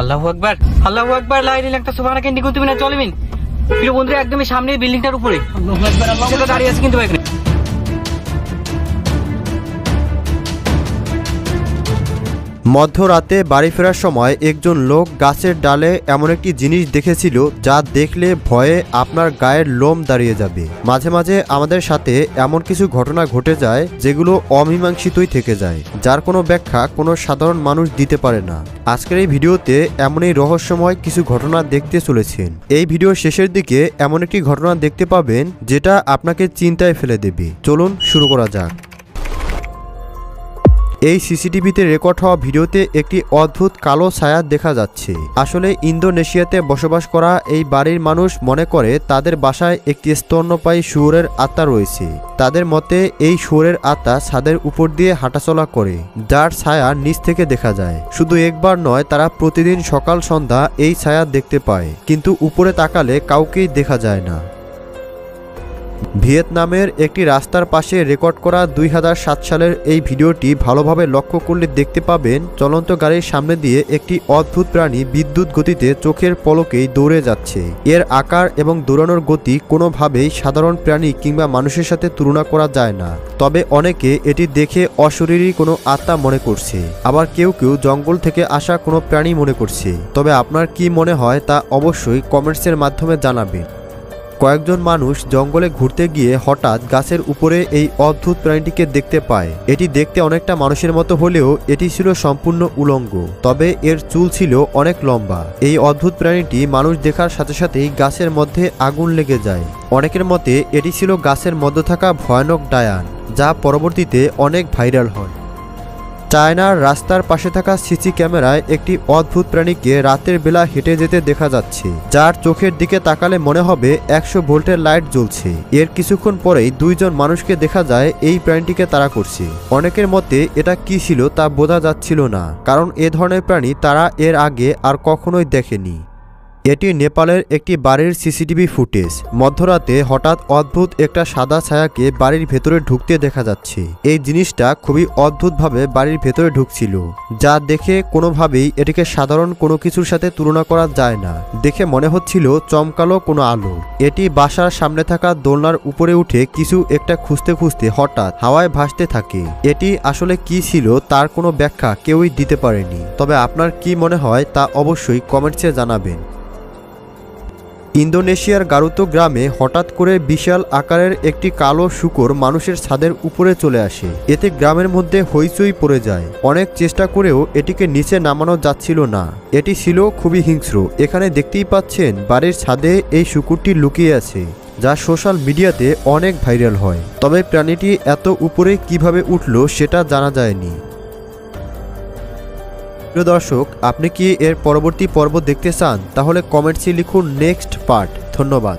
আল্লাহু আকবার, আল্লাহু আকবার, লা ইলাহা ইল্লাল্লাহ, সুবহানাকা ইন্নী কুনতু মিনাজ জালিমিন। প্রিয় বন্ধুরা, একদমই সামনে বিল্ডিংটার উপরে আল্লাহু আকবার, আল্লাহু দাঁড়িয়ে আছে কিন্তু এখানে। মধ্যরাতে বাড়ি ফেরার সময় একজন লোক গাছের ডালে এমন একটি জিনিস দেখেছিল যা দেখলে ভয়ে আপনার গায়ের লোম দাঁড়িয়ে যাবে। মাঝে মাঝে আমাদের সাথে এমন কিছু ঘটনা ঘটে যায় যেগুলো অমীমাংসিতই থেকে যায়, যার কোনো ব্যাখ্যা কোনো সাধারণ মানুষ দিতে পারে না। আজকের এই ভিডিওতে এমনই রহস্যময় কিছু ঘটনা দেখতে চলেছেন। এই ভিডিওর শেষের দিকে এমন একটি ঘটনা দেখতে পাবেন যেটা আপনাকে চিন্তায় ফেলে দেবে। চলুন শুরু করা যাক। এই সিসিটিভিতে রেকর্ড হওয়া ভিডিওতে একটি অদ্ভুত কালো ছায়া দেখা যাচ্ছে। আসলে ইন্দোনেশিয়াতে বসবাস করা এই বাড়ির মানুষ মনে করে তাদের বাসায় একটি স্তন্যপায়ী শুয়োরের আত্মা রয়েছে। তাদের মতে এই শুয়োরের আত্মা ছাদের উপর দিয়ে হাঁটাচলা করে, যার ছায়া নিচ থেকে দেখা যায়। শুধু একবার নয়, তারা প্রতিদিন সকাল সন্ধ্যা এই ছায়া দেখতে পায়, কিন্তু উপরে তাকালে কাউকেই দেখা যায় না। ভিয়েতনামের একটি রাস্তার পাশে রেকর্ড করা 2007 সালের এই ভিডিওটি ভালোভাবে লক্ষ্য করলে দেখতে পাবেন চলন্ত গাড়ির সামনে দিয়ে একটি অদ্ভুত প্রাণী বিদ্যুৎ গতিতে চোখের পলকেই দৌড়ে যাচ্ছে। এর আকার এবং দৌড়ানোর গতি কোনোভাবেই সাধারণ প্রাণী কিংবা মানুষের সাথে তুলনা করা যায় না। তবে অনেকে এটি দেখে অশরীরী কোনো আত্মা মনে করছে, আবার কেউ কেউ জঙ্গল থেকে আসা কোনো প্রাণী মনে করছে। তবে আপনার কি মনে হয় তা অবশ্যই কমেন্টসের মাধ্যমে জানাবেন। কয়েকজন মানুষ জঙ্গলে ঘুরতে গিয়ে হঠাৎ গাছের উপরে এই অদ্ভুত প্রাণীটিকে দেখতে পায়। এটি দেখতে অনেকটা মানুষের মতো হলেও এটি ছিল সম্পূর্ণ উলঙ্গ, তবে এর চুল ছিল অনেক লম্বা। এই অদ্ভুত প্রাণীটি মানুষ দেখার সাথে সাথেই গাছের মধ্যে আগুন লেগে যায়। অনেকের মতে এটি ছিল গাছের মধ্যে থাকা ভয়ানক ডায়ান, যা পরবর্তীতে অনেক ভাইরাল হয়। চায়নার রাস্তার পাশে থাকা সিসি ক্যামেরায় একটি অদ্ভুত প্রাণীকে রাতের বেলা হেঁটে যেতে দেখা যাচ্ছে, যার চোখের দিকে তাকালে মনে হবে 100 ভোল্টের লাইট জ্বলছে। এর কিছুক্ষণ পরেই দুইজন মানুষকে দেখা যায় এই প্রাণীটিকে তাড়া করছে। অনেকের মতে এটা কি ছিল তা বোঝা যাচ্ছিল না, কারণ এ ধরনের প্রাণী তারা এর আগে আর কখনোই দেখেনি। এটি নেপালের একটি বাড়ির সিসিটিভি ফুটেজ। মধ্যরাতে হঠাৎ অদ্ভুত একটা সাদা ছায়াকে বাড়ির ভেতরে ঢুকতে দেখা যাচ্ছে। এই জিনিসটা খুবই অদ্ভুতভাবে বাড়ির ভেতরে ঢুকছিল, যা দেখে কোনোভাবেই এটিকে সাধারণ কোনো কিছুর সাথে তুলনা করা যায় না। দেখে মনে হচ্ছিল চমকালো কোনো আলো। এটি বাসার সামনে থাকা দোলনার উপরে উঠে কিছু একটা খুঁজতে খুঁজতে হঠাৎ হাওয়ায় ভাসতে থাকে। এটি আসলে কি ছিল তার কোনো ব্যাখ্যা কেউই দিতে পারেনি। তবে আপনার কি মনে হয় তা অবশ্যই কমেন্টসে জানাবেন। ইন্দোনেশিয়ার গারুতো গ্রামে হঠাৎ করে বিশাল আকারের একটি কালো শূকর মানুষের ছাদের উপরে চলে আসে। এতে গ্রামের মধ্যে হইচই পড়ে যায়। অনেক চেষ্টা করেও এটিকে নিচে নামানো যাচ্ছিল না। এটি ছিল খুবই হিংস্র। এখানে দেখতেই পাচ্ছেন বাড়ির ছাদে এই শূকরটি লুকিয়ে আছে, যা সোশ্যাল মিডিয়াতে অনেক ভাইরাল হয়। তবে প্রাণীটি এত উপরে কিভাবে উঠল সেটা জানা যায়নি। প্রিয় দর্শক, আপনি কি এর পরবর্তী পর্ব দেখতে চান? তাহলে কমেন্টসে লিখুন নেক্সট পার্ট। ধন্যবাদ।